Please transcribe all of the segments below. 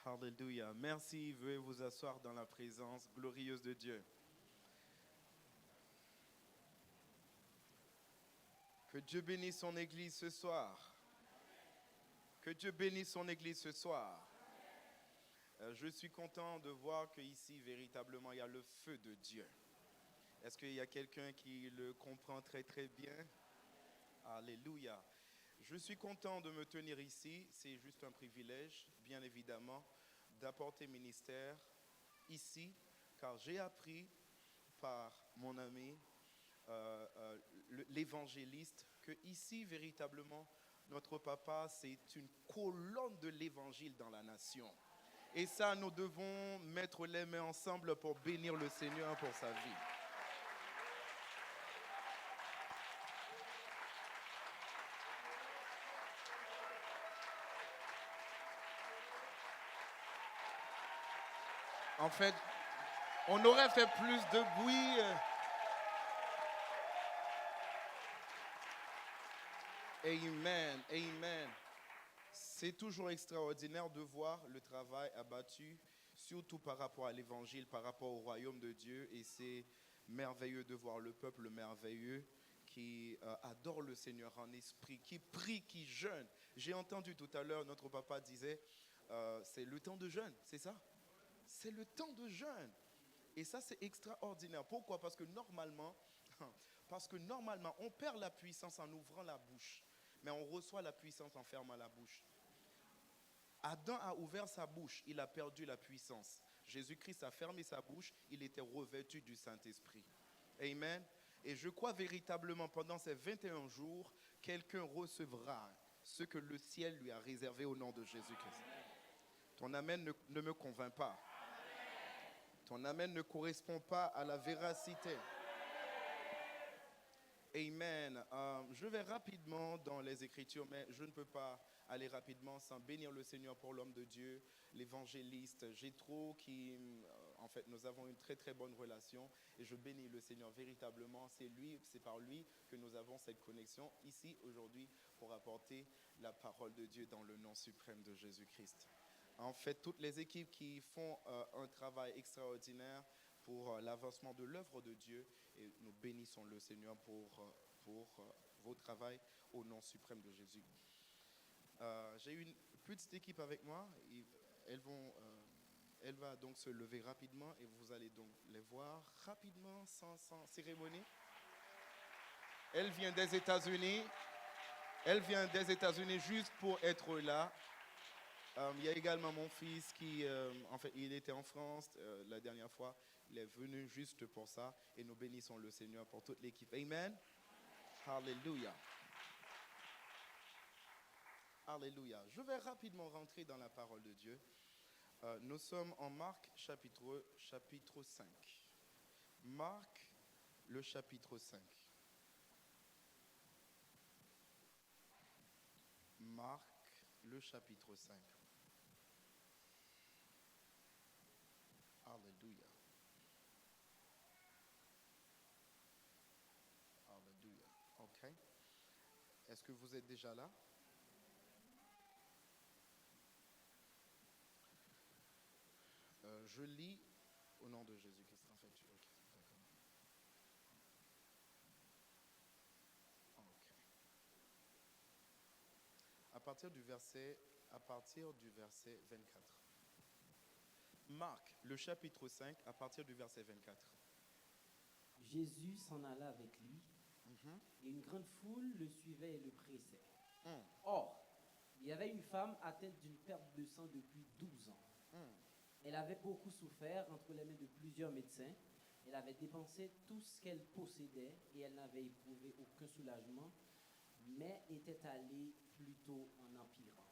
Alléluia. Merci. Veuillez vous asseoir dans la présence glorieuse de Dieu. Que Dieu bénisse son Église ce soir. Que Dieu bénisse son Église ce soir. Je suis content de voir qu'ici, véritablement, il y a le feu de Dieu. Est-ce qu'il y a quelqu'un qui le comprend très très bien? Alléluia. Je suis content de me tenir ici. C'est juste un privilège, bien évidemment, d'apporter ministère ici, car j'ai appris par mon ami, l'évangéliste, que ici, véritablement, notre papa, c'est une colonne de l'évangile dans la nation. Et ça, nous devons mettre les mains ensemble pour bénir le Seigneur pour sa vie. En fait, on aurait fait plus de bruit. Amen, amen. C'est toujours extraordinaire de voir le travail abattu, surtout par rapport à l'évangile, par rapport au royaume de Dieu. Et c'est merveilleux de voir le peuple merveilleux qui adore le Seigneur en esprit, qui prie, qui jeûne. J'ai entendu tout à l'heure, notre papa disait, c'est le temps de jeûne, c'est ça? C'est le temps de jeûne. Et ça, c'est extraordinaire. Pourquoi? Parce que normalement, on perd la puissance en ouvrant la bouche, mais on reçoit la puissance en fermant la bouche. Adam a ouvert sa bouche, il a perdu la puissance. Jésus-Christ a fermé sa bouche, il était revêtu du Saint-Esprit. Amen. Et je crois véritablement, pendant ces 21 jours, quelqu'un recevra ce que le ciel lui a réservé au nom de Jésus-Christ. Ton amen ne me convainc pas. Ton amen ne correspond pas à la véracité. Amen. Je vais rapidement dans les Écritures, mais je ne peux pas aller rapidement sans bénir le Seigneur pour l'homme de Dieu, l'évangéliste Jéthro, qui, en fait, nous avons une très très bonne relation et je bénis le Seigneur véritablement. C'est par lui que nous avons cette connexion ici aujourd'hui pour apporter la parole de Dieu dans le nom suprême de Jésus-Christ. En fait, toutes les équipes qui font un travail extraordinaire pour l'avancement de l'œuvre de Dieu, et nous bénissons le Seigneur pour vos travaux au nom suprême de Jésus. J'ai une petite équipe avec moi. Elle va donc se lever rapidement et vous allez donc les voir rapidement, sans cérémonie. Elle vient des États-Unis. Elle vient des États-Unis juste pour être là. Il y a également mon fils qui, en fait, il était en France la dernière fois. Il est venu juste pour ça. Et nous bénissons le Seigneur pour toute l'équipe. Amen. Alléluia. Alléluia. Je vais rapidement rentrer dans la parole de Dieu. Nous sommes en Marc chapitre 5. Marc, le chapitre 5. Marc, le chapitre 5. Alléluia. Alléluia. OK. Est-ce que vous êtes déjà là? Je lis au nom de Jésus-Christ. En fait, OK, d'accord. OK. À partir du verset 24. Marc, le chapitre 5, à partir du verset 24. Jésus s'en alla avec lui, et une grande foule le suivait et le pressait. Or, il y avait une femme atteinte d'une perte de sang depuis 12 ans. Elle avait beaucoup souffert entre les mains de plusieurs médecins. Elle avait dépensé tout ce qu'elle possédait et elle n'avait éprouvé aucun soulagement, mais était allée plutôt en empirant.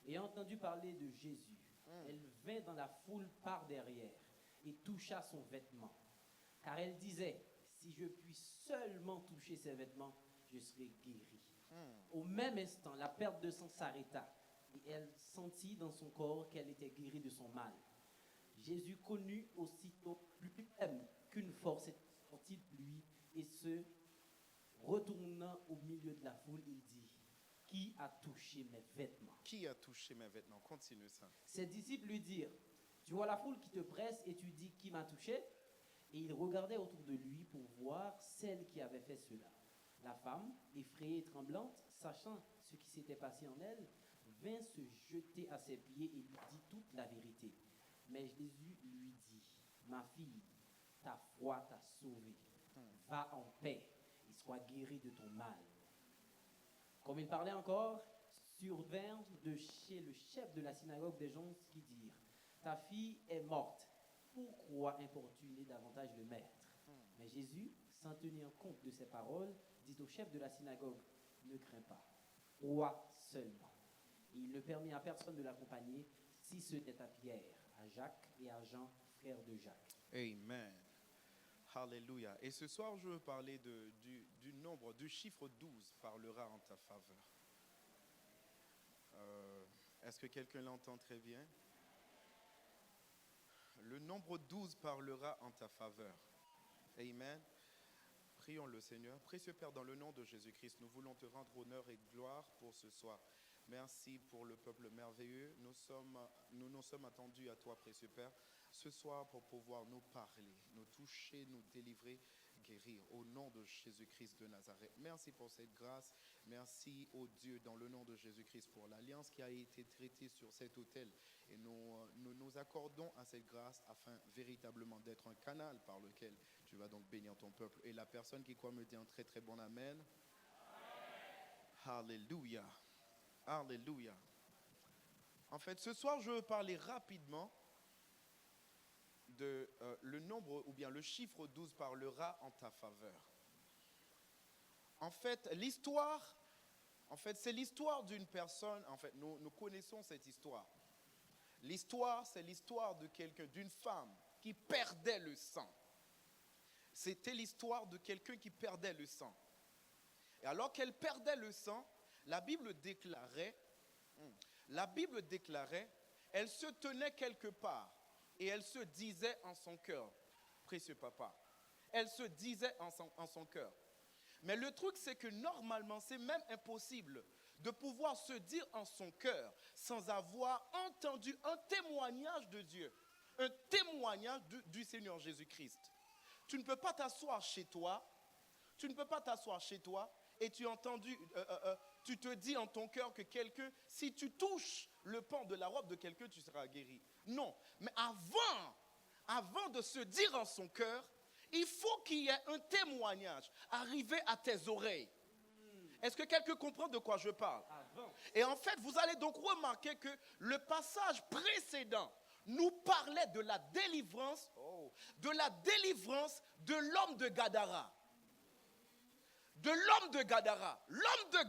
Ayant entendu parler de Jésus, elle vint dans la foule par derrière et toucha son vêtement. Car elle disait, si je puis seulement toucher ses vêtements, je serai guérie. Au même instant, la perte de sang s'arrêta et elle sentit dans son corps qu'elle était guérie de son mal. Jésus connut aussitôt lui-même qu'une force était sortie de lui et se retournant au milieu de la foule, il dit, qui a touché mes vêtements? Qui a touché mes vêtements? Continue ça. Ses disciples lui dirent, tu vois la foule qui te presse et tu dis qui m'a touché? Et il regardait autour de lui pour voir celle qui avait fait cela. La femme, effrayée et tremblante, sachant ce qui s'était passé en elle, vint se jeter à ses pieds et lui dit toute la vérité. Mais Jésus lui dit, ma fille, ta foi t'a sauvée. Va en paix et sois guérie de ton mal. Comme il parlait encore, survinrent de chez le chef de la synagogue des gens qui dirent, ta fille est morte. Pourquoi importuner davantage le maître? Mais Jésus, sans tenir compte de ces paroles, dit au chef de la synagogue, ne crains pas, crois seulement. Et il ne permit à personne de l'accompagner, si ce n'est à Pierre, à Jacques et à Jean, frères de Jacques. Amen. Alléluia. Et ce soir, je veux parler du nombre, du chiffre 12 parlera en ta faveur. Est-ce que quelqu'un l'entend très bien? Le nombre 12 parlera en ta faveur. Amen. Prions le Seigneur. Précieux Père, dans le nom de Jésus-Christ, nous voulons te rendre honneur et gloire pour ce soir. Merci pour le peuple merveilleux. Nous nous sommes attendus à toi, précieux Père, ce soir pour pouvoir nous parler, nous toucher, nous délivrer, guérir au nom de Jésus-Christ de Nazareth. Merci pour cette grâce. Merci au Dieu dans le nom de Jésus-Christ pour l'alliance qui a été traitée sur cet autel. Et nous accordons à cette grâce afin véritablement d'être un canal par lequel tu vas donc bénir ton peuple. Et la personne qui croit me dit un très très bon amen. Alléluia. Alléluia. En fait, ce soir, je veux parler rapidement de le nombre ou bien le chiffre 12 parlera en ta faveur. En fait, c'est l'histoire d'une personne. En fait, nous connaissons cette histoire. L'histoire, c'est l'histoire de quelqu'un, d'une femme qui perdait le sang. C'était l'histoire de quelqu'un qui perdait le sang. Et alors qu'elle perdait le sang, la Bible déclarait, elle se tenait quelque part et elle se disait en son cœur, précieux papa, elle se disait en son cœur. Mais le truc, c'est que normalement, c'est même impossible de pouvoir se dire en son cœur sans avoir entendu un témoignage de Dieu, un témoignage du Seigneur Jésus-Christ. Tu ne peux pas t'asseoir chez toi, et tu te dis en ton cœur que quelqu'un, si tu touches le pan de la robe de quelqu'un, tu seras guéri. Non, mais avant de se dire en son cœur, il faut qu'il y ait un témoignage arrivé à tes oreilles. Est-ce que quelqu'un comprend de quoi je parle? Et en fait, vous allez donc remarquer que le passage précédent nous parlait de la délivrance de l'homme de Gadara. L'homme de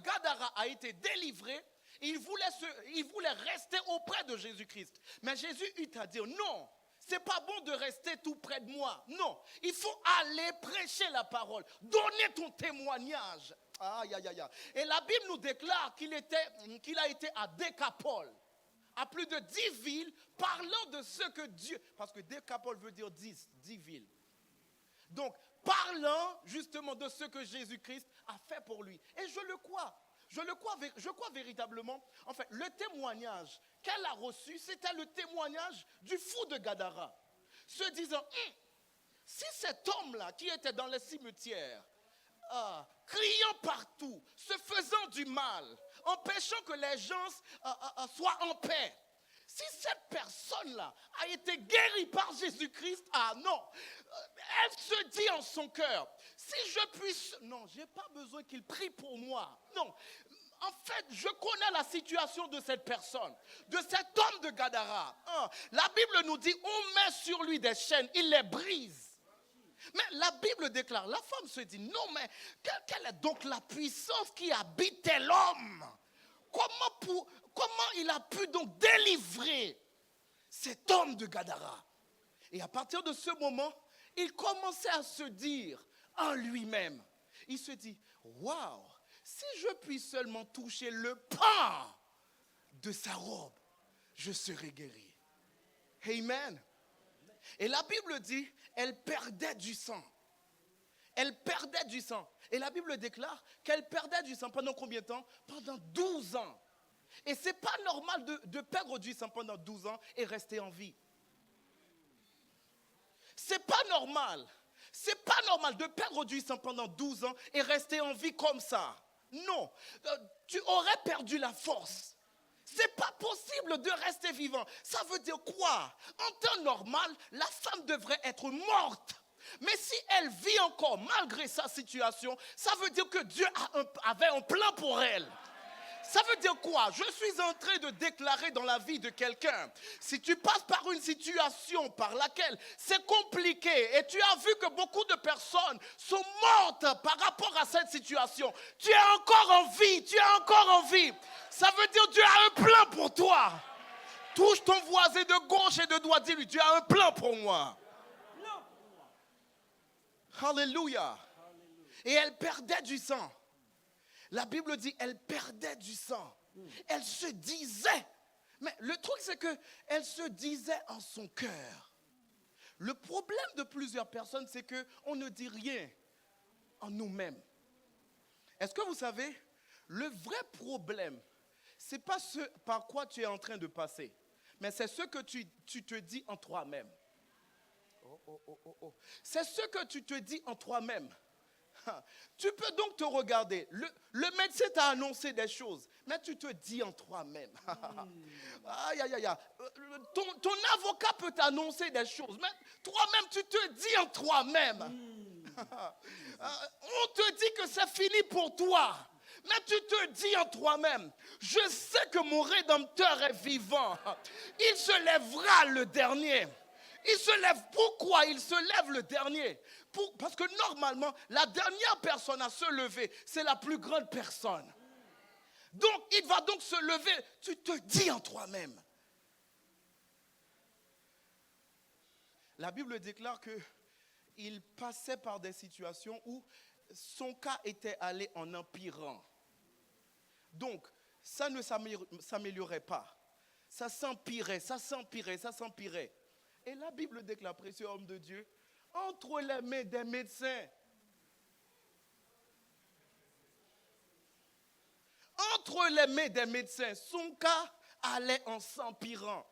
Gadara a été délivré. Il voulait rester auprès de Jésus-Christ. Mais Jésus eut à dire non. C'est pas bon de rester tout près de moi. Non, il faut aller prêcher la parole. Donner ton témoignage. Aïe, aïe, aïe. Et la Bible nous déclare qu'il a été à Décapole, à plus de 10 villes, parlant de ce que Dieu... Parce que Décapole veut dire 10 villes. Donc, parlant justement de ce que Jésus-Christ a fait pour lui. Et je le crois. Je crois véritablement. En fait, le témoignage qu'elle a reçu, c'était le témoignage du fou de Gadara. Se disant, si cet homme-là qui était dans les cimetières, criant partout, se faisant du mal, empêchant que les gens soient en paix, si cette personne-là a été guérie par Jésus-Christ, non, elle se dit en son cœur, si je puisse, non, je n'ai pas besoin qu'il prie pour moi, non. En fait, je connais la situation de cette personne, de cet homme de Gadara. La Bible nous dit, on met sur lui des chaînes, il les brise. Mais la Bible déclare, la femme se dit, non, mais quelle est donc la puissance qui habitait l'homme? Comment il a pu donc délivrer cet homme de Gadara? Et à partir de ce moment, il commençait à se dire en lui-même, il se dit, waouh, si je puis seulement toucher le pan de sa robe, je serai guéri. Amen. Et la Bible dit, elle perdait du sang. elle perdait du sang. Et la Bible déclare qu'elle perdait du sang pendant combien de temps? Pendant 12 ans. Et ce n'est pas normal de perdre du sang pendant 12 ans et rester en vie. C'est pas normal. C'est pas normal de perdre du sang pendant 12 ans et rester en vie comme ça. Non, tu aurais perdu la force. C'est pas possible de rester vivant. Ça veut dire quoi? En temps normal, la femme devrait être morte. Mais si elle vit encore malgré sa situation, ça veut dire que Dieu avait un plan pour elle. Ça veut dire quoi? Je suis en train de déclarer dans la vie de quelqu'un, si tu passes par une situation par laquelle c'est compliqué et tu as vu que beaucoup de personnes sont mortes par rapport à cette situation, tu es encore en vie, tu es encore en vie. Ça veut dire que Dieu a un plan pour toi. Touche ton voisin de gauche et de droite, dis-lui, Dieu a un plan pour moi. Alléluia. Et elle perdait du sang. La Bible dit, elle perdait du sang. Elle se disait. Mais le truc, c'est qu'elle se disait en son cœur. Le problème de plusieurs personnes, c'est qu'on ne dit rien en nous-mêmes. Est-ce que vous savez, le vrai problème, ce n'est pas ce par quoi tu es en train de passer, mais c'est ce que tu te dis en toi-même. C'est ce que tu te dis en toi-même. Tu peux donc te regarder. Le médecin t'a annoncé des choses, mais tu te dis en toi-même. Aïe, aïe, aïe. Ton avocat peut t'annoncer des choses, mais toi-même, tu te dis en toi-même. On te dit que c'est fini pour toi, mais tu te dis en toi-même, je sais que mon Rédempteur est vivant. Il se lèvera le dernier. Il se lève. Pourquoi il se lève le dernier? Parce que normalement, la dernière personne à se lever, c'est la plus grande personne. Donc, il va donc se lever. Tu te dis en toi-même. La Bible déclare qu'il passait par des situations où son cas était allé en empirant. Donc, ça ne s'améliorait pas. Ça s'empirait, ça s'empirait, ça s'empirait. Et la Bible déclare, précieux homme de Dieu, entre les mains des médecins. Entre les mains des médecins, son cas allait en s'empirant.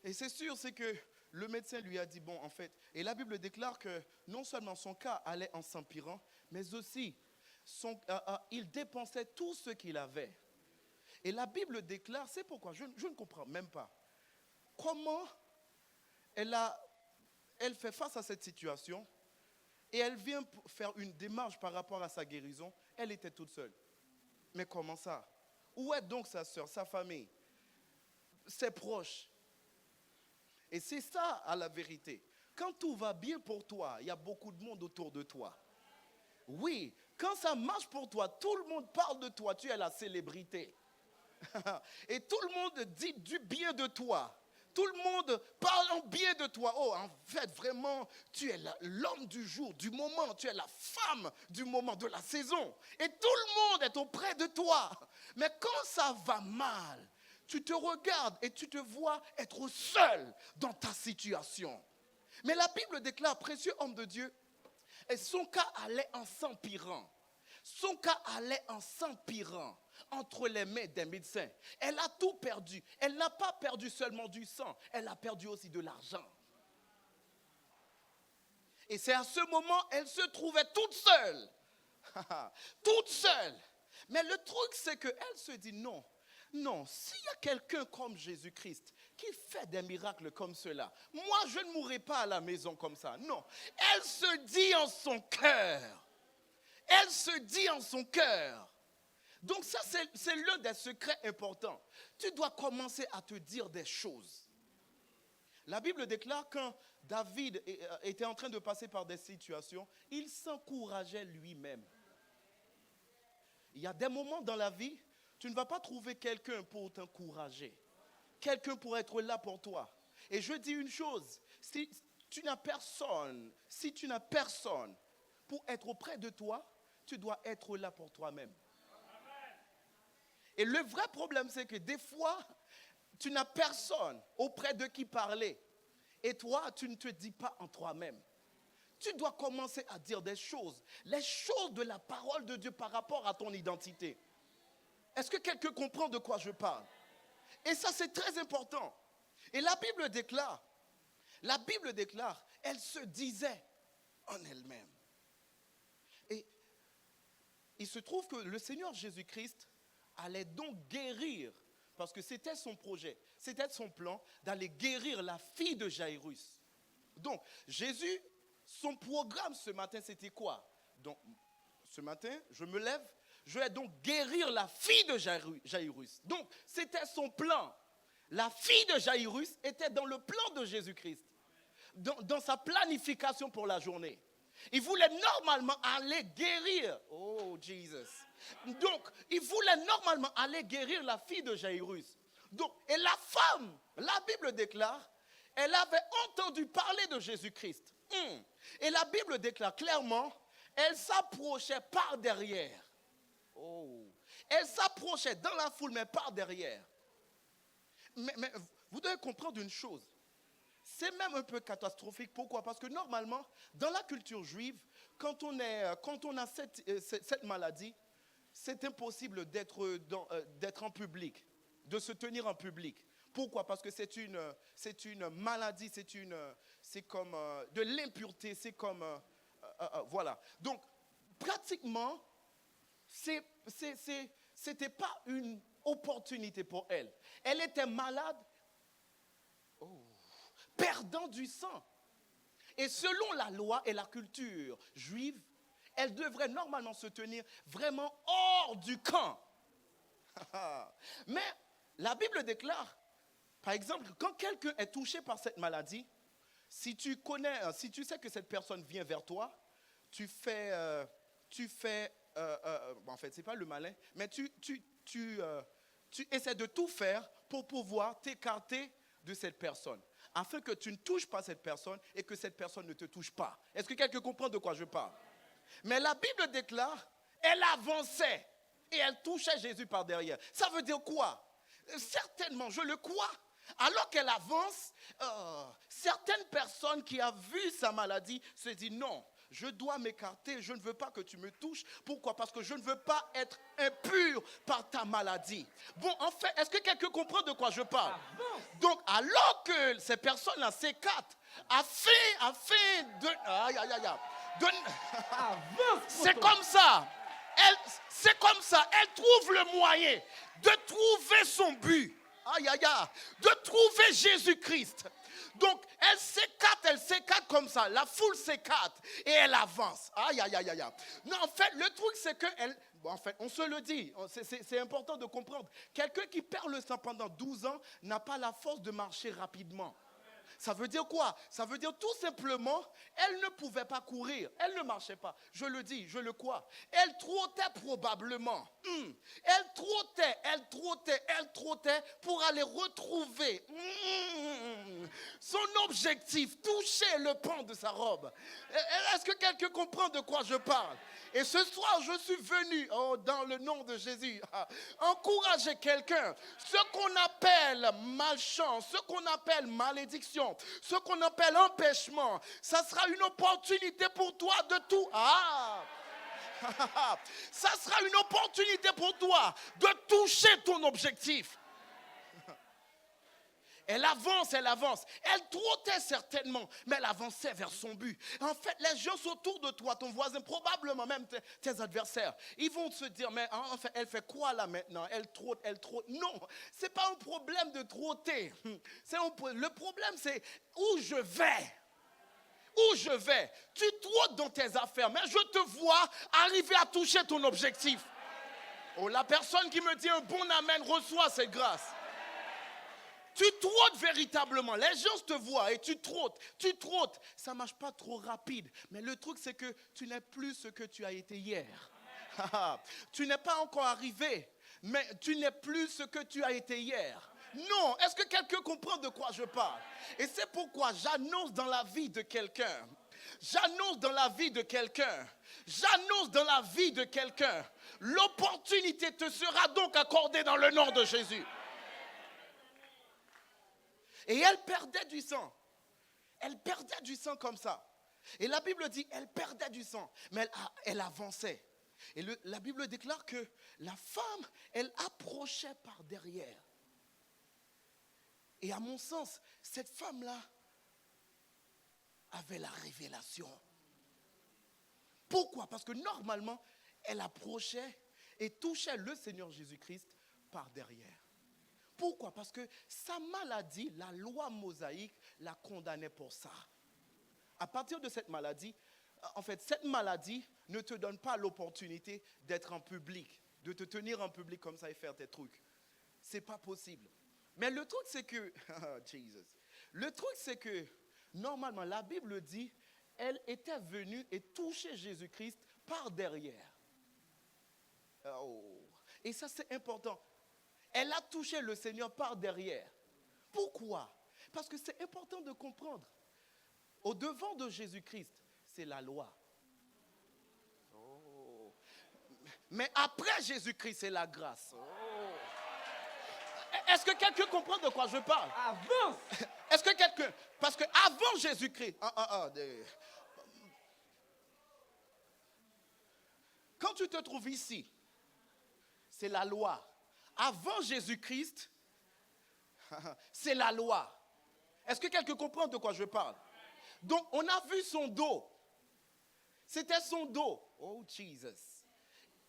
Et c'est sûr, c'est que le médecin lui a dit, bon, en fait, et la Bible déclare que non seulement son cas allait en s'empirant, mais aussi, il dépensait tout ce qu'il avait. Et la Bible déclare, c'est pourquoi, je ne comprends même pas. Comment elle fait face à cette situation et elle vient faire une démarche par rapport à sa guérison. Elle était toute seule. Mais comment ça? Où est donc sa soeur, sa famille, ses proches? Et c'est ça à la vérité. Quand tout va bien pour toi, il y a beaucoup de monde autour de toi. Oui, quand ça marche pour toi, tout le monde parle de toi, tu es la célébrité. Et tout le monde dit du bien de toi. Tout le monde parle en bien de toi. Oh, en fait, vraiment, tu es l'homme du jour, du moment. Tu es la femme du moment, de la saison. Et tout le monde est auprès de toi. Mais quand ça va mal, tu te regardes et tu te vois être seul dans ta situation. Mais la Bible déclare, précieux homme de Dieu, et son cas allait en s'empirant. Son cas allait en s'empirant entre les mains des médecins. Elle a tout perdu. Elle n'a pas perdu seulement du sang, elle a perdu aussi de l'argent. Et c'est à ce moment, elle se trouvait toute seule. Toute seule. Mais le truc, c'est qu'elle se dit non. Non, s'il y a quelqu'un comme Jésus-Christ qui fait des miracles comme cela, moi, je ne mourrai pas à la maison comme ça. Non. Elle se dit en son cœur. Elle se dit en son cœur. Donc ça, c'est l'un des secrets importants. Tu dois commencer à te dire des choses. La Bible déclare quand David était en train de passer par des situations, il s'encourageait lui-même. Il y a des moments dans la vie, tu ne vas pas trouver quelqu'un pour t'encourager. Quelqu'un pour être là pour toi. Et je dis une chose, si tu n'as personne pour être auprès de toi, tu dois être là pour toi-même. Et le vrai problème, c'est que des fois, tu n'as personne auprès de qui parler. Et toi, tu ne te dis pas en toi-même. tu dois commencer à dire des choses. Les choses de la parole de Dieu par rapport à ton identité. Est-ce que quelqu'un comprend de quoi je parle? Et ça, c'est très important. Et la Bible déclare, elle se disait en elle-même. Et il se trouve que le Seigneur Jésus-Christ allait donc guérir, parce que c'était son projet, c'était son plan d'aller guérir la fille de Jairus. Donc, Jésus, son programme ce matin, c'était quoi? Donc, ce matin, je me lève, je vais donc guérir la fille de Jairus. Donc, c'était son plan. La fille de Jairus était dans le plan de Jésus-Christ, dans sa planification pour la journée. Il voulait normalement aller guérir. Oh, Jesus. Donc, il voulait normalement aller guérir la fille de Jairus. Donc, et la femme, la Bible déclare, elle avait entendu parler de Jésus-Christ. Et la Bible déclare clairement, elle s'approchait par derrière. Oh. Elle s'approchait dans la foule, mais par derrière. Mais vous devez comprendre une chose. C'est même un peu catastrophique. Pourquoi? Parce que normalement, dans la culture juive, quand on a cette maladie, c'est impossible d'être en public, de se tenir en public. Pourquoi? Parce que c'est une maladie, c'est comme de l'impureté, c'est comme voilà. Donc pratiquement, c'était pas une opportunité pour elle. Elle était malade, perdant du sang. Et selon la loi et la culture juive, elle devrait normalement se tenir vraiment hors du camp. Mais la Bible déclare, par exemple, quand quelqu'un est touché par cette maladie, si tu sais que cette personne vient vers toi, tu fais, en fait, c'est pas le malin, mais tu essaies de tout faire pour pouvoir t'écarter de cette personne, afin que tu ne touches pas cette personne et que cette personne ne te touche pas. Est-ce que quelqu'un comprend de quoi je parle? Mais la Bible déclare, elle avançait et elle touchait Jésus par derrière. Ça veut dire quoi? Certainement, je le crois. Alors qu'elle avance, certaines personnes qui ont vu sa maladie se disent non, je dois m'écarter, je ne veux pas que tu me touches. Pourquoi? Parce que je ne veux pas être impur par ta maladie. Bon, en fait, est-ce que quelqu'un comprend de quoi je parle? Donc, alors que ces personnes-là s'écartent, afin de... C'est comme ça. Elle trouve le moyen de trouver son but. De trouver Jésus-Christ. Donc, elle s'écarte comme ça. La foule s'écarte et elle avance. Non, en fait, le truc, c'est que on se le dit, c'est important de comprendre. Quelqu'un qui perd le sang pendant 12 ans n'a pas la force de marcher rapidement. Ça veut dire quoi? Ça veut dire tout simplement, elle ne pouvait pas courir. Elle ne marchait pas. Je le dis, je le crois. Elle trottait probablement. Elle trottait pour aller retrouver son objectif, toucher le pan de sa robe. Est-ce que quelqu'un comprend de quoi je parle? Et ce soir, je suis venu, dans le nom de Jésus, encourager quelqu'un. Ce qu'on appelle malchance, ce qu'on appelle malédiction, ce qu'on appelle empêchement, ça sera une opportunité pour toi de tout. Ça sera une opportunité pour toi de toucher ton objectif. Elle avance. Elle trottait certainement, mais elle avançait vers son but. En fait, les gens autour de toi, ton voisin, probablement même tes adversaires, ils vont se dire, mais en fait, elle fait quoi là maintenant? Elle trotte. Non, ce n'est pas un problème de trotter. Le problème, c'est où je vais. Tu trottes dans tes affaires, mais je te vois arriver à toucher ton objectif. Oh, la personne qui me dit un bon amen reçoit cette grâce. Tu trottes véritablement. Les gens te voient et tu trottes. Ça ne marche pas trop rapide. Mais le truc, c'est que tu n'es plus ce que tu as été hier. Tu n'es pas encore arrivé, mais tu n'es plus ce que tu as été hier. Non, est-ce que quelqu'un comprend de quoi je parle? Et c'est pourquoi j'annonce dans la vie de quelqu'un. L'opportunité te sera donc accordée dans le nom de Jésus. Et elle perdait du sang. comme ça. Et la Bible dit, elle perdait du sang, mais elle avançait. Et la Bible déclare que la femme, elle approchait par derrière. Et à mon sens, cette femme-là avait la révélation. Pourquoi? Parce que normalement, elle approchait et touchait le Seigneur Jésus-Christ par derrière. Pourquoi? Parce que sa maladie, la loi mosaïque la condamnait pour ça. À partir de cette maladie, en fait, cette maladie ne te donne pas l'opportunité d'être en public, de te tenir en public comme ça et faire tes trucs. C'est pas possible. Mais le truc, c'est que, Jesus, le truc, c'est que, normalement, la Bible dit, elle était venue et touchait Jésus-Christ par derrière. Oh. Et ça, c'est important. Elle a touché le Seigneur par derrière. Pourquoi? Parce que c'est important de comprendre. Au devant de Jésus-Christ, c'est la loi. Oh. Mais après Jésus-Christ, c'est la grâce. Oh. Est-ce que quelqu'un comprend de quoi je parle? Avance! Est-ce que quelqu'un... Parce qu'avant Jésus-Christ... Quand tu te trouves ici, c'est la loi. Avant Jésus-Christ, c'est la loi. Est-ce que quelqu'un comprend de quoi je parle? Donc, on a vu son dos. C'était son dos. Oh, Jesus.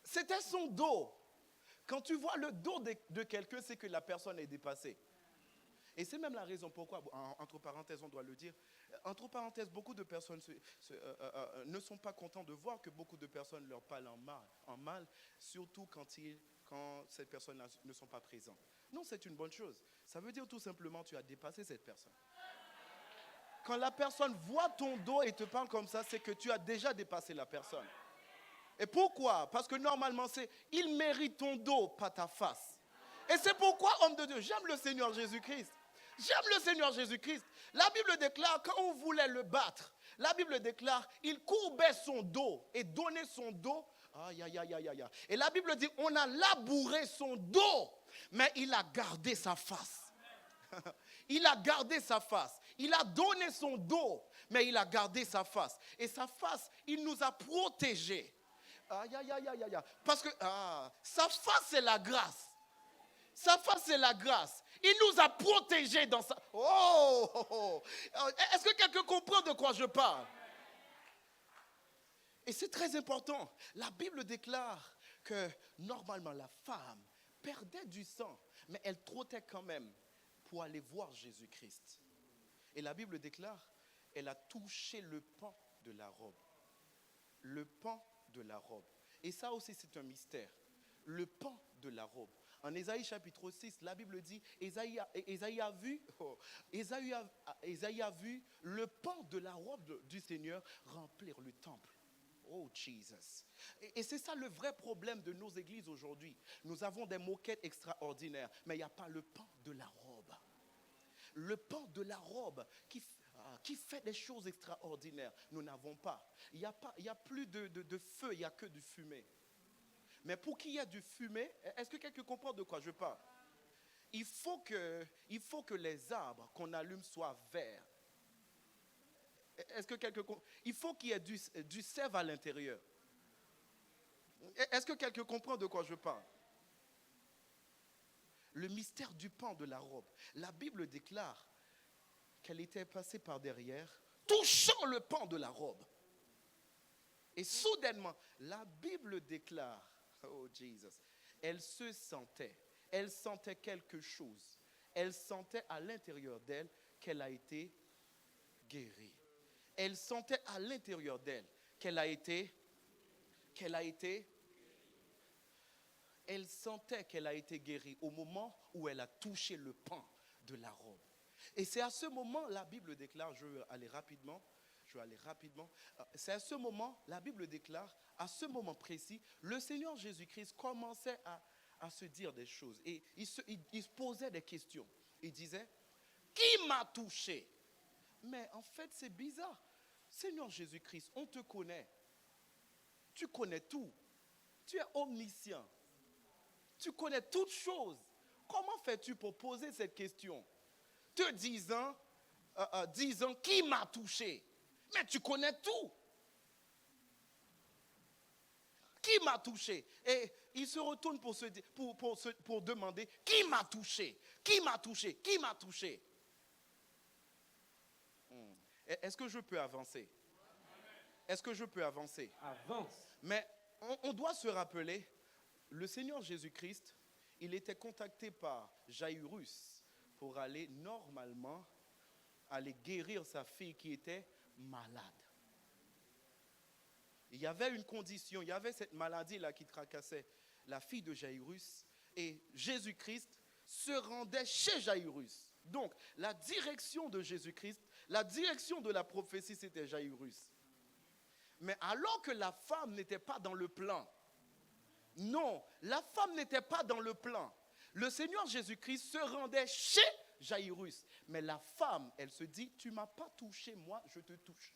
C'était son dos. Quand tu vois le dos de quelqu'un, c'est que la personne est dépassée. Et c'est même la raison pourquoi, entre parenthèses, on doit le dire, entre parenthèses, beaucoup de personnes ne sont pas contents de voir que beaucoup de personnes leur parlent en mal, surtout quand ces personnes ne sont pas présentes. Non, c'est une bonne chose. Ça veut dire tout simplement que tu as dépassé cette personne. Quand la personne voit ton dos et te parle comme ça, c'est que tu as déjà dépassé la personne. Et pourquoi? Parce que normalement, il mérite ton dos, pas ta face. Et c'est pourquoi, homme de Dieu, j'aime le Seigneur Jésus-Christ. J'aime le Seigneur Jésus-Christ. La Bible déclare, quand on voulait le battre, la Bible déclare, il courbait son dos et donnait son dos. Aïe, aïe, aïe, aïe, aïe. Et la Bible dit, on a labouré son dos, mais il a gardé sa face. Il a gardé sa face. Il a donné son dos, mais il a gardé sa face. Et sa face, il nous a protégés. Aïe, aïe, aïe, aïe, aïe. Parce que sa face, c'est la grâce. Sa face, c'est la grâce. Il nous a protégés dans sa... Oh! Est-ce que quelqu'un comprend de quoi je parle? Et c'est très important. La Bible déclare que normalement la femme perdait du sang, mais elle trottait quand même pour aller voir Jésus-Christ. Et la Bible déclare, elle a touché le pan de la robe. Le pan de la robe. Et ça aussi, c'est un mystère. Le pan de la robe. En Ésaïe chapitre 6, la Bible dit, Ésaïe a vu le pan de la robe du Seigneur remplir le temple. Oh, Jesus. Et c'est ça le vrai problème de nos églises aujourd'hui. Nous avons des moquettes extraordinaires, mais il n'y a pas le pan de la robe. Le pan de la robe qui fait des choses extraordinaires, nous n'avons pas. Il n'y a plus de feu, il n'y a que du fumée. Mais pour qu'il y ait du fumée, est-ce que quelqu'un comprend de quoi je parle? Il faut que les arbres qu'on allume soient verts. Est-ce que quelqu'un comprend? Il faut qu'il y ait du sève à l'intérieur. Est-ce que quelqu'un comprend de quoi je parle? Le mystère du pan de la robe. La Bible déclare qu'elle était passée par derrière, touchant le pan de la robe. Et soudainement, la Bible déclare, oh Jesus, elle sentait quelque chose. Elle sentait à l'intérieur d'elle qu'elle a été guérie. Elle sentait à l'intérieur d'elle elle sentait qu'elle a été guérie au moment où elle a touché le pan de la robe. Et c'est à ce moment, la Bible déclare, je vais aller rapidement. C'est à ce moment, la Bible déclare, à ce moment précis, le Seigneur Jésus-Christ commençait à se dire des choses. Et il se posait des questions. Il disait, qui m'a touché? Mais en fait, c'est bizarre. Seigneur Jésus-Christ, on te connaît. Tu connais tout. Tu es omniscient. Tu connais toutes choses. Comment fais-tu pour poser cette question? Te disant, qui m'a touché? Mais tu connais tout. Qui m'a touché? Et il se retourne pour demander, qui m'a touché? Qui m'a touché? Qui m'a touché? Est-ce que je peux avancer? Est-ce que je peux avancer? Avance. Mais on doit se rappeler, le Seigneur Jésus-Christ, il était contacté par Jaïrus pour aller normalement aller guérir sa fille qui était malade. Il y avait une condition, il y avait cette maladie-là qui tracassait la fille de Jaïrus et Jésus-Christ se rendait chez Jaïrus. Donc, la direction de Jésus-Christ, la direction de la prophétie, c'était Jaïrus. Mais alors que la femme n'était pas dans le plan, non, la femme n'était pas dans le plan. Le Seigneur Jésus-Christ se rendait chez Jaïrus. Mais la femme, elle se dit, tu ne m'as pas touché, moi, je te touche.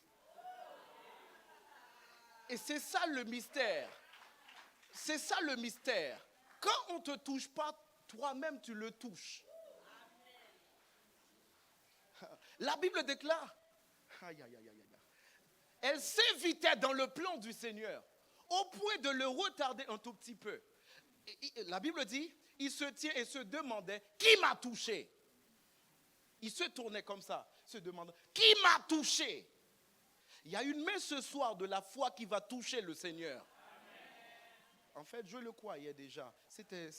Et c'est ça le mystère. C'est ça le mystère. Quand on ne te touche pas, toi-même tu le touches. La Bible déclare, elle s'évitait dans le plan du Seigneur, au point de le retarder un tout petit peu. La Bible dit, il se tient et se demandait, qui m'a touché? Il se tournait comme ça, se demandant, qui m'a touché? Il y a une main ce soir de la foi qui va toucher le Seigneur. Amen. En fait, je le croyais déjà. C'était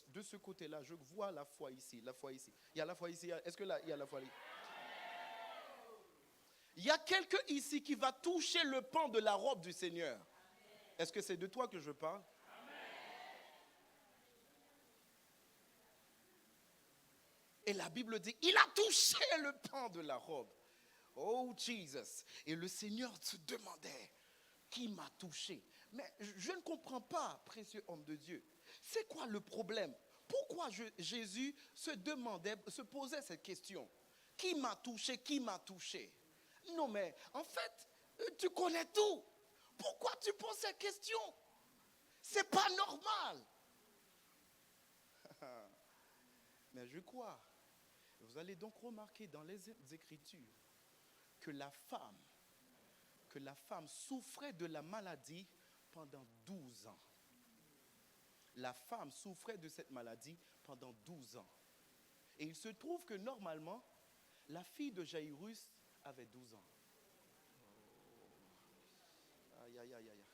de ce côté-là. Je vois la foi ici, la foi ici. Il y a la foi ici. Est-ce que là, il y a la foi ici? Il y a quelqu'un ici qui va toucher le pan de la robe du Seigneur. Est-ce que c'est de toi que je parle? Et la Bible dit, il a touché le pan de la robe. Oh Jesus. Et le Seigneur se demandait, qui m'a touché? Mais je ne comprends pas, précieux homme de Dieu. C'est quoi le problème? Pourquoi Jésus se posait cette question? Qui m'a touché? Qui m'a touché? Non mais, en fait, tu connais tout. Pourquoi tu poses cette question? C'est pas normal. Mais je crois. Vous allez donc remarquer dans les Écritures que la femme souffrait de la maladie pendant 12 ans. La femme souffrait de cette maladie pendant 12 ans. Et il se trouve que normalement, la fille de Jaïrus avait 12 ans. Aïe, aïe, aïe, aïe.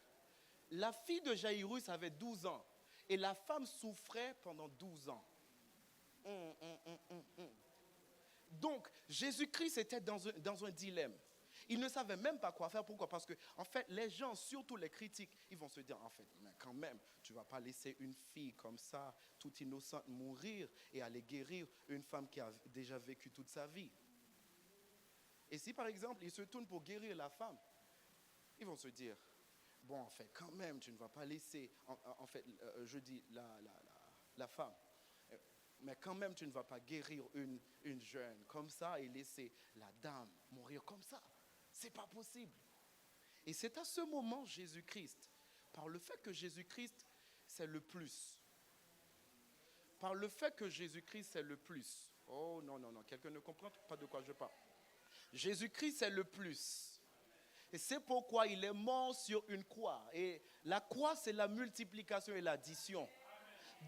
La fille de Jaïrus avait 12 ans. Et la femme souffrait pendant 12 ans. Donc, Jésus-Christ était dans un dilemme. Il ne savait même pas quoi faire. Pourquoi? Parce que, en fait, les gens, surtout les critiques, ils vont se dire, en fait, mais quand même, tu ne vas pas laisser une fille comme ça, toute innocente, mourir et aller guérir une femme qui a déjà vécu toute sa vie. Et si, par exemple, ils se tournent pour guérir la femme, ils vont se dire, bon, en fait, quand même, tu ne vas pas laisser, en fait, je dis la femme, mais quand même, tu ne vas pas guérir une jeune comme ça et laisser la dame mourir comme ça. Ce n'est pas possible. Et c'est à ce moment Jésus-Christ, par le fait que Jésus-Christ, c'est le plus. Par le fait que Jésus-Christ, c'est le plus. Oh non, non, non, quelqu'un ne comprend pas de quoi je parle. Jésus-Christ, c'est le plus. Et c'est pourquoi il est mort sur une croix. Et la croix, c'est la multiplication et l'addition.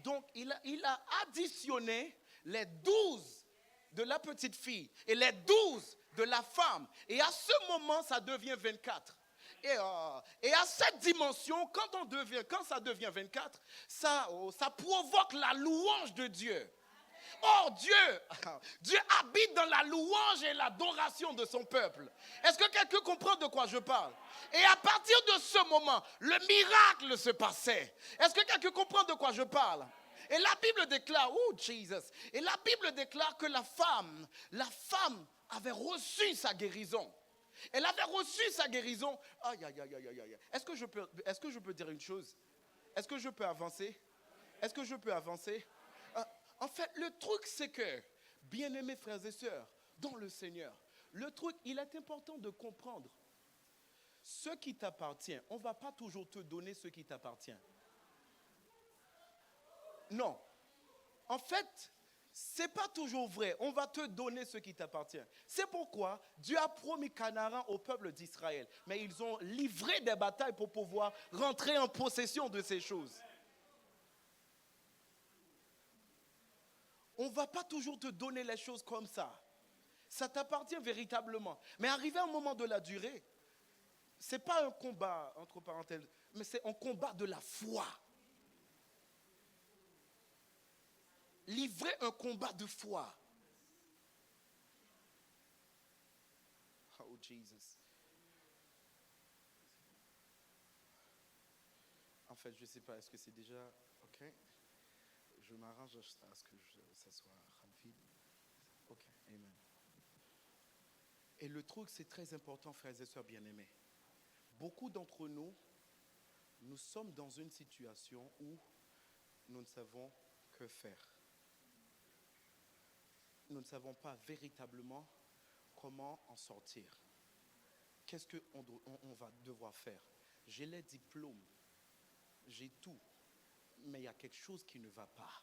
Donc, il a additionné les 12 de la petite fille et les 12 de la femme. Et à ce moment, ça devient 24. Et à cette dimension, quand ça devient 24, ça provoque la louange de Dieu. Oh Dieu habite dans la louange et l'adoration de son peuple. Est-ce que quelqu'un comprend de quoi je parle? Et à partir de ce moment, le miracle se passait. Est-ce que quelqu'un comprend de quoi je parle? Et la Bible déclare, oh Jesus, et la Bible déclare que la femme avait reçu sa guérison. Elle avait reçu sa guérison. Aïe, aïe, aïe, aïe, aïe. Est-ce que je peux dire une chose? Est-ce que je peux avancer? Est-ce que je peux avancer? En fait, le truc, c'est que, bien-aimés frères et sœurs, dans le Seigneur, le truc, il est important de comprendre. Ce qui t'appartient, on ne va pas toujours te donner ce qui t'appartient. Non. En fait, C'est pas toujours vrai. On va te donner ce qui t'appartient. C'est pourquoi Dieu a promis Canaan au peuple d'Israël. Mais ils ont livré des batailles pour pouvoir rentrer en possession de ces choses. On ne va pas toujours te donner les choses comme ça. Ça t'appartient véritablement. Mais arrivé à un moment de la durée, ce n'est pas un combat, entre parenthèses, mais c'est un combat de la foi. Livrer un combat de foi. Oh Jesus. En fait, je ne sais pas, est-ce que c'est déjà OK? Je m'arrange à ce que ça soit rapide. OK, amen. Et le truc, c'est très important, frères et sœurs bien-aimés. Beaucoup d'entre nous, nous sommes dans une situation où nous ne savons que faire. Nous ne savons pas véritablement comment en sortir. Qu'est-ce qu'on va devoir faire? J'ai les diplômes, j'ai tout, mais il y a quelque chose qui ne va pas.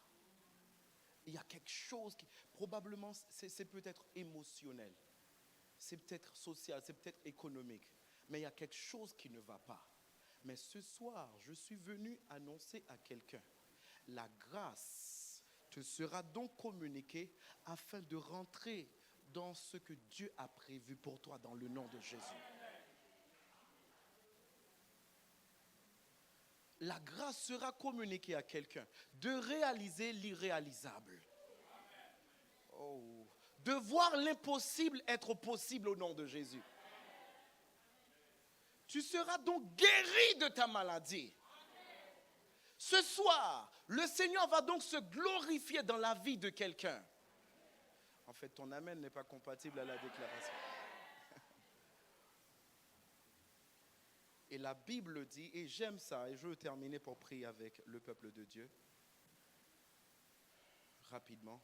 Il y a quelque chose qui, probablement, c'est peut-être émotionnel, c'est peut-être social, c'est peut-être économique, mais il y a quelque chose qui ne va pas. Mais ce soir, je suis venu annoncer à quelqu'un, la grâce te sera donc communiquée afin de rentrer dans ce que Dieu a prévu pour toi dans le nom de Jésus. La grâce sera communiquée à quelqu'un de réaliser l'irréalisable. Oh. De voir l'impossible être possible au nom de Jésus. Tu seras donc guéri de ta maladie. Ce soir, le Seigneur va donc se glorifier dans la vie de quelqu'un. En fait, ton amen n'est pas compatible à la déclaration. Et la Bible dit, et j'aime ça, et je veux terminer pour prier avec le peuple de Dieu, rapidement.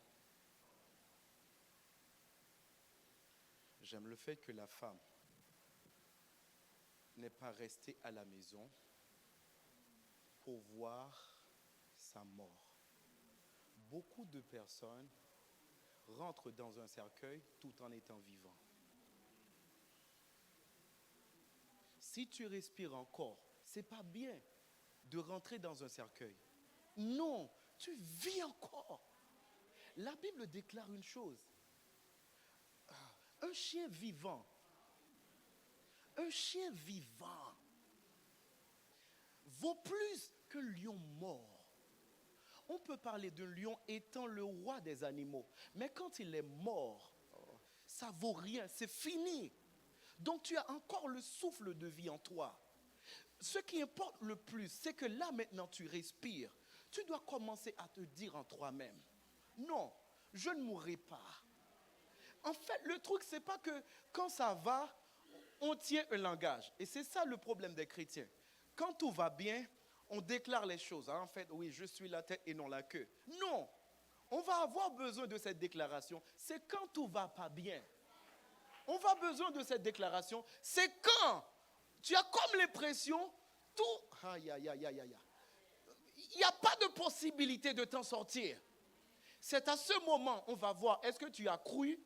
J'aime le fait que la femme n'est pas restée à la maison pour voir sa mort. Beaucoup de personnes rentrent dans un cercueil tout en étant vivants. Si tu respires encore, ce n'est pas bien de rentrer dans un cercueil. Non, tu vis encore. La Bible déclare une chose. Un chien vivant vaut plus qu'un lion mort. On peut parler d'un lion étant le roi des animaux, mais quand il est mort, ça vaut rien, c'est fini. Donc tu as encore le souffle de vie en toi. Ce qui importe le plus, c'est que là maintenant tu respires. Tu dois commencer à te dire en toi-même, non, je ne mourrai pas. En fait, le truc, c'est pas que quand ça va, on tient un langage. Et c'est ça le problème des chrétiens. Quand tout va bien, on déclare les choses. En fait, oui, je suis la tête et non la queue. Non, on va avoir besoin de cette déclaration. C'est quand tout va pas bien. On va besoin de cette déclaration. C'est quand tu as comme l'impression, tout, aïe. Il n'y a pas de possibilité de t'en sortir. C'est à ce moment, on va voir, est-ce que tu as cru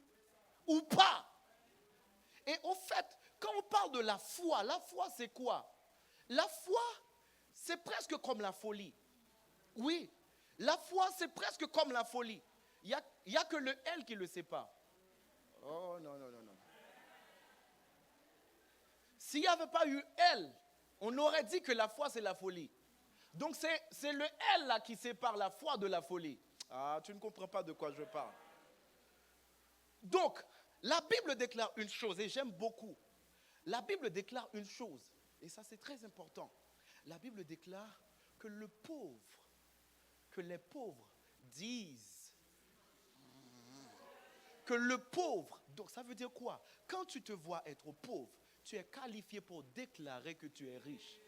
ou pas? Et au fait, quand on parle de la foi c'est quoi? La foi, c'est presque comme la folie. Oui, la foi, c'est presque comme la folie. Il n'y a que le L qui ne le sait pas. Oh non. S'il n'y avait pas eu L, on aurait dit que la foi, c'est la folie. Donc c'est le L là qui sépare la foi de la folie. Ah, tu ne comprends pas de quoi je parle. Donc, la Bible déclare une chose, et j'aime beaucoup. La Bible déclare une chose, et ça c'est très important. La Bible déclare que les pauvres disent, que le pauvre, donc ça veut dire quoi? Quand tu te vois être pauvre, tu es qualifié pour déclarer que tu es riche.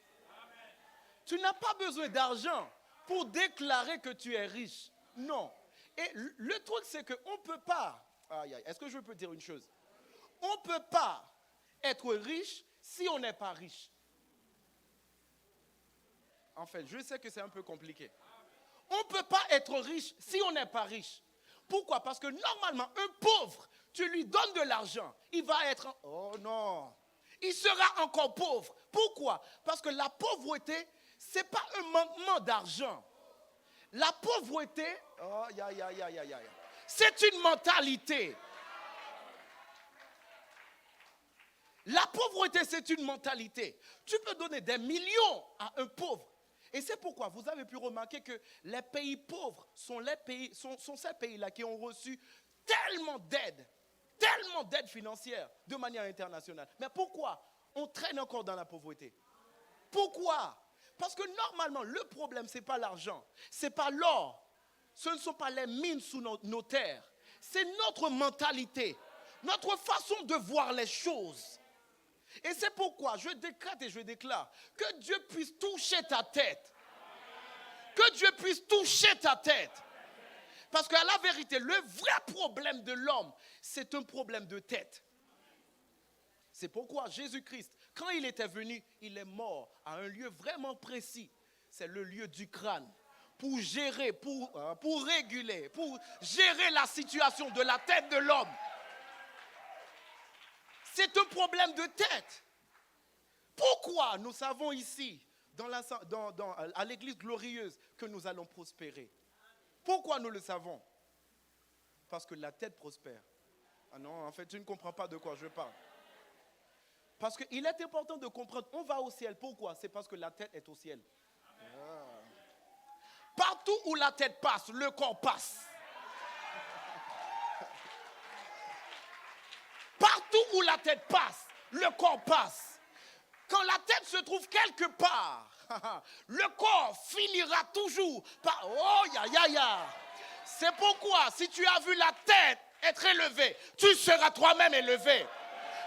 Tu n'as pas besoin d'argent pour déclarer que tu es riche. Non. Et le truc, c'est qu'on ne peut pas. Est-ce que je peux dire une chose? On ne peut pas être riche si on n'est pas riche. En fait, je sais que c'est un peu compliqué. On ne peut pas être riche si on n'est pas riche. Pourquoi? Parce que normalement, un pauvre, tu lui donnes de l'argent, il va être... Oh non! Il sera encore pauvre. Pourquoi? Parce que la pauvreté, ce n'est pas un manquement d'argent. La pauvreté, c'est une mentalité. La pauvreté, c'est une mentalité. Tu peux donner des millions à un pauvre. Et c'est pourquoi vous avez pu remarquer que les pays pauvres sont ces pays-là qui ont reçu tellement d'aide financière de manière internationale. Mais pourquoi on traîne encore dans la pauvreté? Pourquoi? Parce que normalement, le problème, ce n'est pas l'argent, ce n'est pas l'or, ce ne sont pas les mines sous nos terres. C'est notre mentalité, notre façon de voir les choses. Et c'est pourquoi je décrète et je déclare que Dieu puisse toucher ta tête. Que Dieu puisse toucher ta tête. Parce qu'à la vérité, le vrai problème de l'homme, c'est un problème de tête. C'est pourquoi Jésus-Christ, quand il était venu, il est mort à un lieu vraiment précis. C'est le lieu du crâne. Pour gérer, pour réguler, pour gérer la situation de la tête de l'homme. C'est un problème de tête. Pourquoi nous savons ici, à l'église glorieuse, que nous allons prospérer? Pourquoi nous le savons? Parce que la tête prospère. Ah non, en fait, tu ne comprends pas de quoi je parle. Parce qu'il est important de comprendre, on va au ciel. Pourquoi? C'est parce que la tête est au ciel. Partout où la tête passe, le corps passe. Partout où la tête passe, le corps passe. Quand la tête se trouve quelque part, le corps finira toujours par... Oh, ya. C'est pourquoi, si tu as vu la tête être élevée, tu seras toi-même élevé.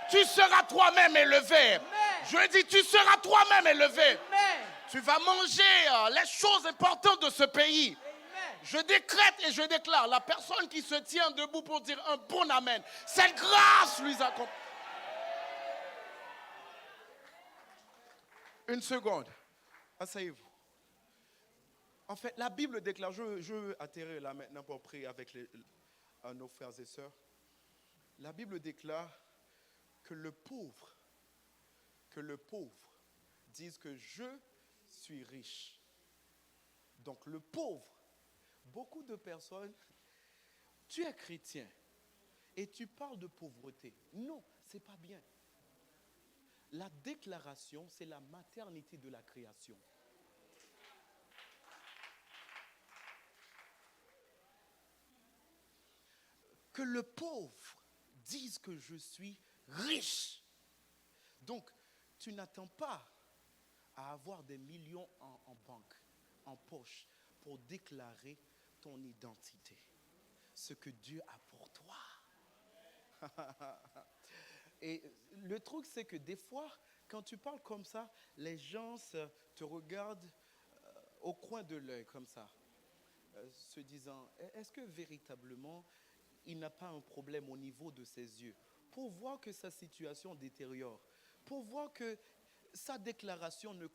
Tu seras toi-même élevé. Amen. Je dis, tu seras toi-même élevé. Amen. Tu vas manger les choses importantes de ce pays. Amen. Je décrète et je déclare, la personne qui se tient debout pour dire un bon amen, cette grâce lui accompagne. Une seconde. Asseyez-vous. En fait, la Bible déclare, je veux atterrir là maintenant pour prier avec nos frères et sœurs. La Bible déclare que le pauvre dise que je suis riche. Donc le pauvre, beaucoup de personnes, tu es chrétien et tu parles de pauvreté. Non, ce n'est pas bien. La déclaration, c'est la maternité de la création. Que le pauvre dise que je suis riche. Donc, tu n'attends pas à avoir des millions en banque, en poche, pour déclarer ton identité. Ce que Dieu a pour toi. Et le truc, c'est que des fois, quand tu parles comme ça, les gens te regardent au coin de l'œil, comme ça, se disant, est-ce que véritablement, il n'a pas un problème au niveau de ses yeux? Pour voir que sa situation détériore, pour voir que sa déclaration ne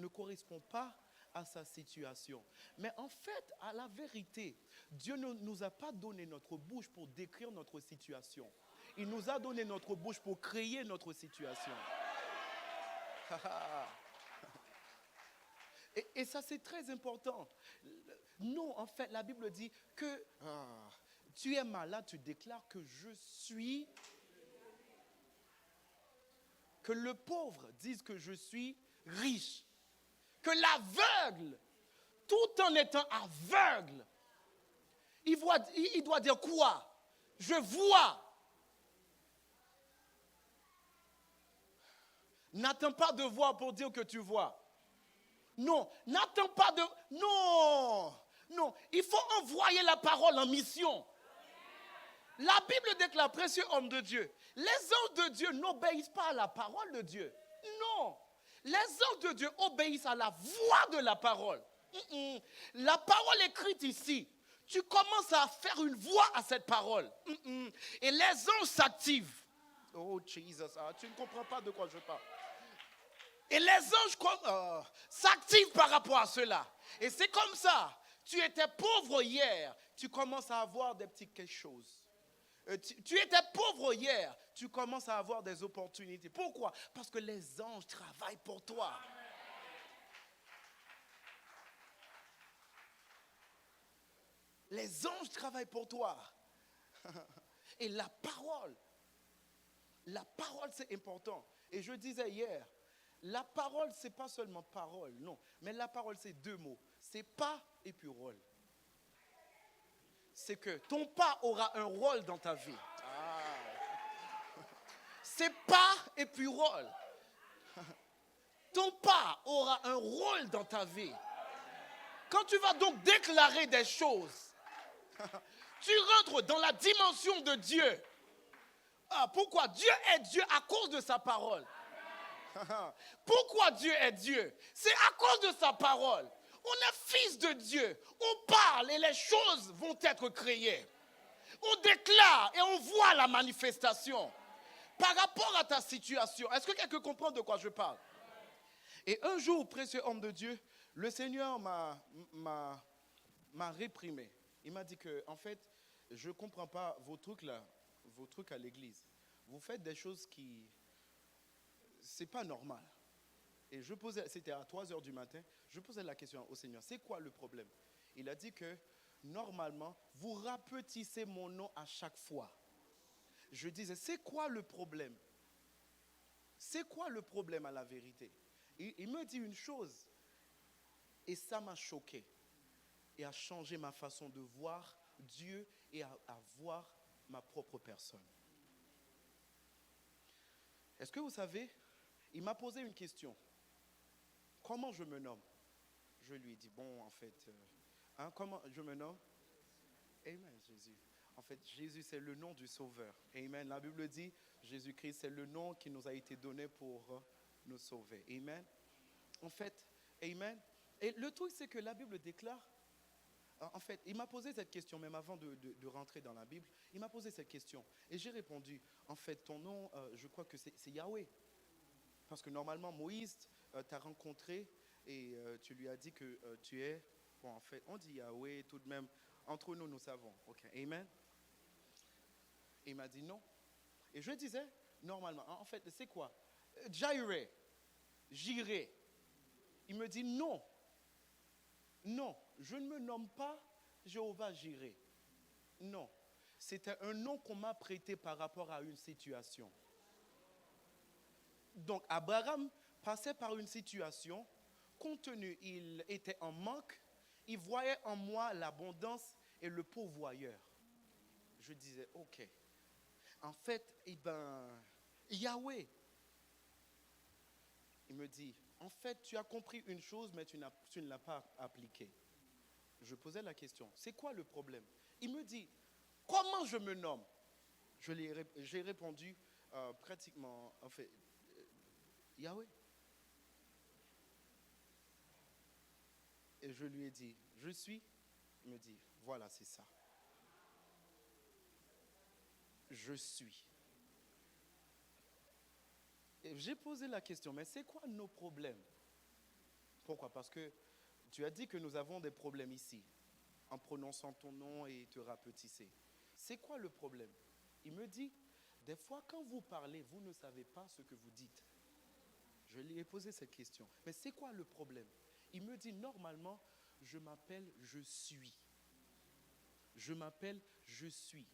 correspond pas à sa situation. Mais en fait, à la vérité, Dieu ne nous a pas donné notre bouche pour décrire notre situation. Il nous a donné notre bouche pour créer notre situation. Et ça, c'est très important. Non, en fait, la Bible dit que tu es malade, tu déclares que je suis. Que le pauvre dise que je suis riche. Que l'aveugle, tout en étant aveugle, il doit dire quoi? Je vois. N'attends pas de voir pour dire que tu vois. Non, n'attends pas de... Non, il faut envoyer la parole en mission. La Bible déclare, précieux homme de Dieu, les hommes de Dieu n'obéissent pas à la parole de Dieu. Non, les hommes de Dieu obéissent à la voix de la parole. La parole écrite ici, tu commences à faire une voix à cette parole. Et les anges s'activent. Oh Jesus, tu ne comprends pas de quoi je parle. Et les anges s'activent par rapport à cela. Et c'est comme ça. Tu étais pauvre hier. tu commences à avoir des petits quelque chose. Tu étais pauvre hier, tu commences à avoir des opportunités. Pourquoi? Parce que les anges travaillent pour toi. Les anges travaillent pour toi. Et la parole, c'est important. Et je disais hier, la parole, c'est pas seulement parole, non. Mais la parole, c'est deux mots. C'est pas et puis rôle. C'est que ton pas aura un rôle dans ta vie. C'est pas et puis rôle. Ton pas aura un rôle dans ta vie. Quand tu vas donc déclarer des choses, tu rentres dans la dimension de Dieu. Pourquoi? Dieu est Dieu à cause de sa parole. Pourquoi Dieu est Dieu? C'est à cause de sa parole. On est fils de Dieu. On parle et les choses vont être créées. On déclare et on voit la manifestation. Par rapport à ta situation, est-ce que quelqu'un comprend de quoi je parle? Et un jour, précieux homme de Dieu, le Seigneur m'a réprimé. Il m'a dit que, en fait, je ne comprends pas vos trucs là, vos trucs à l'église. Vous faites des choses qui... c'est pas normal. Et je posais, c'était à 3h du matin, je posais la question au Seigneur, c'est quoi le problème? Il a dit que, normalement, vous rapetissez mon nom à chaque fois. Je disais, c'est quoi le problème? C'est quoi le problème à la vérité? Il me dit une chose, et ça m'a choqué, et a changé ma façon de voir Dieu et à voir ma propre personne. Est-ce que vous savez, il m'a posé une question. Comment je me nomme? Je lui ai dit, bon, en fait, comment je me nomme? Amen, Jésus. En fait, Jésus, c'est le nom du Sauveur. Amen. La Bible dit, Jésus-Christ, c'est le nom qui nous a été donné pour nous sauver. Amen. En fait, amen. Et le truc, c'est que la Bible déclare, en fait, il m'a posé cette question, même avant de rentrer dans la Bible, il m'a posé cette question. Et j'ai répondu, en fait, ton nom, je crois que c'est Yahweh. Parce que normalement, Moïse t'a rencontré et tu lui as dit que tu es, bon, en fait, on dit Yahweh tout de même. Entre nous, nous savons. OK, amen. Il m'a dit non. Et je disais, normalement, en fait, c'est quoi? Jireh, j'irai. Il me dit non. Non, je ne me nomme pas Jéhovah Jireh. Non, c'était un nom qu'on m'a prêté par rapport à une situation. Donc, Abraham passait par une situation, compte tenu, il était en manque, il voyait en moi l'abondance et le pourvoyeur. Je disais, ok. En fait, Yahweh, il me dit, en fait, tu as compris une chose, mais tu ne l'as pas appliquée. Je posais la question, c'est quoi le problème? Il me dit, comment je me nomme? J'ai répondu pratiquement, en fait, Yahweh. Et je lui ai dit, je suis. Il me dit, voilà, c'est ça. Je suis. Et j'ai posé la question, mais c'est quoi nos problèmes? Pourquoi? Parce que tu as dit que nous avons des problèmes ici, en prononçant ton nom et te rapetisser. C'est quoi le problème? Il me dit, des fois quand vous parlez, vous ne savez pas ce que vous dites. Je lui ai posé cette question. Mais c'est quoi le problème? Il me dit, normalement, je m'appelle je suis. Je m'appelle je suis.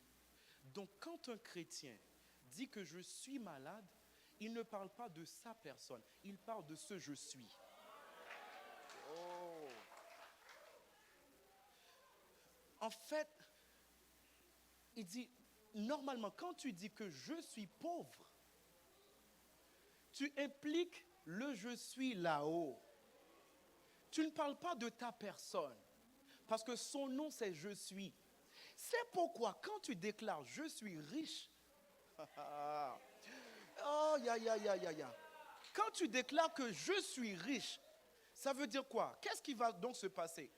Donc, quand un chrétien dit que je suis malade, il ne parle pas de sa personne, il parle de ce je suis. Oh. En fait, il dit, normalement, quand tu dis que je suis pauvre, tu impliques le je suis là-haut. Tu ne parles pas de ta personne, parce que son nom c'est je suis. C'est pourquoi quand tu déclares je suis riche, oh, quand tu déclares que je suis riche, ça veut dire quoi? Qu'est-ce qui va donc se passer?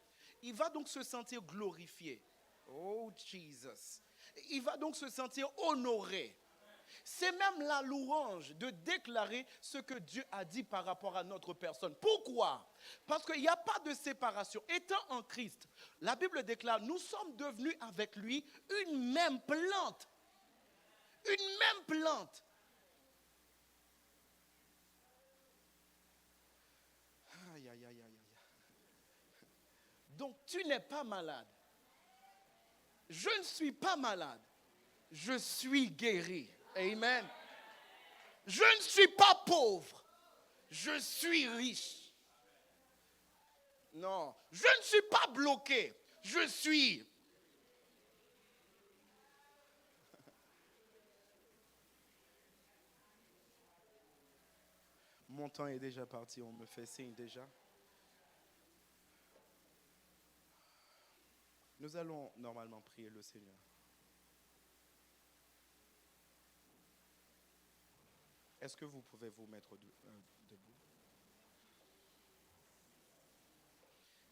Il va donc se sentir glorifié. Oh Jesus. Il va donc se sentir honoré. C'est même la louange de déclarer ce que Dieu a dit par rapport à notre personne. Pourquoi? Parce qu'il n'y a pas de séparation. Étant en Christ, la Bible déclare, nous sommes devenus avec lui une même plante. Une même plante. Aïe, aïe, aïe, aïe. Donc tu n'es pas malade. Je ne suis pas malade. Je suis guéri. Amen. Je ne suis pas pauvre. Je suis riche. Non, je ne suis pas bloqué. Je suis. Mon temps est déjà parti, on me fait signe déjà. Nous allons normalement prier le Seigneur. Est-ce que vous pouvez vous mettre debout?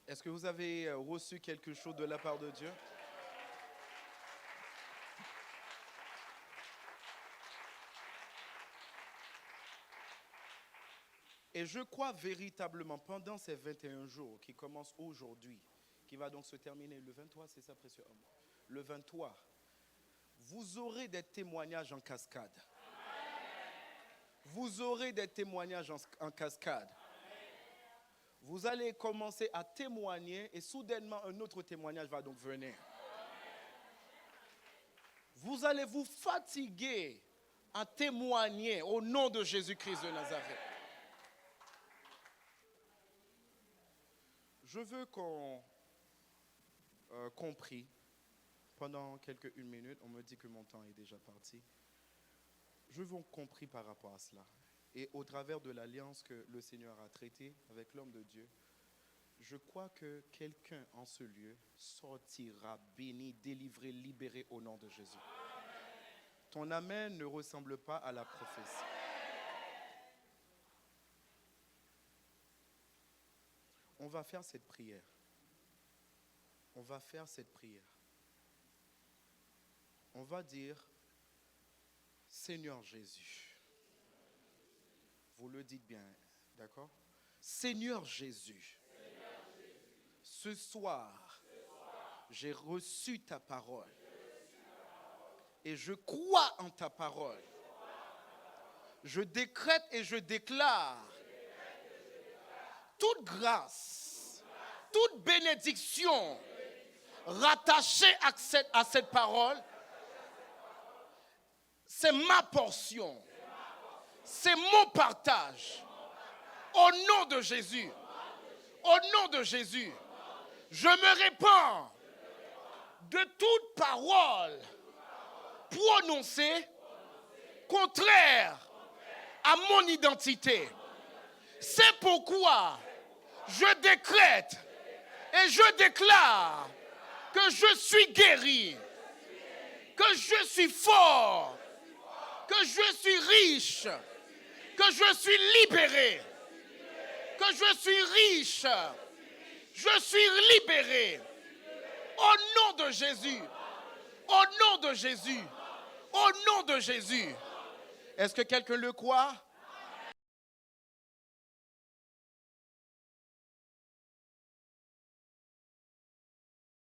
Est-ce que vous avez reçu quelque chose de la part de Dieu? Et je crois véritablement, pendant ces 21 jours qui commencent aujourd'hui, qui va donc se terminer le 23, c'est ça, précieux homme? Le 23, vous aurez des témoignages en cascade. Vous aurez des témoignages en cascade. Vous allez commencer à témoigner et soudainement un autre témoignage va donc venir. Vous allez vous fatiguer à témoigner au nom de Jésus-Christ de Nazareth. Je veux qu'on prie pendant une minute. On me dit que mon temps est déjà parti. Je veux qu'on prie par rapport à cela. Et au travers de l'alliance que le Seigneur a traitée avec l'homme de Dieu, je crois que quelqu'un en ce lieu sortira béni, délivré, libéré au nom de Jésus. Ton amen ne ressemble pas à la prophétie. On va faire cette prière. On va faire cette prière. On va dire, Seigneur Jésus. Vous le dites bien, d'accord? Seigneur Jésus. Ce soir, j'ai reçu ta parole. Et je crois en ta parole. Je décrète et je déclare toute grâce, toute bénédiction rattachée à cette parole, c'est ma portion, c'est mon partage. Au nom de Jésus, au nom de Jésus, je me répands de toute parole prononcée contraire à mon identité. C'est pourquoi je décrète et je déclare que je suis guéri, que je suis fort, que je suis riche, que je suis libéré, que je suis riche, je suis libéré. Au nom de Jésus, au nom de Jésus, au nom de Jésus. Est-ce que quelqu'un le croit?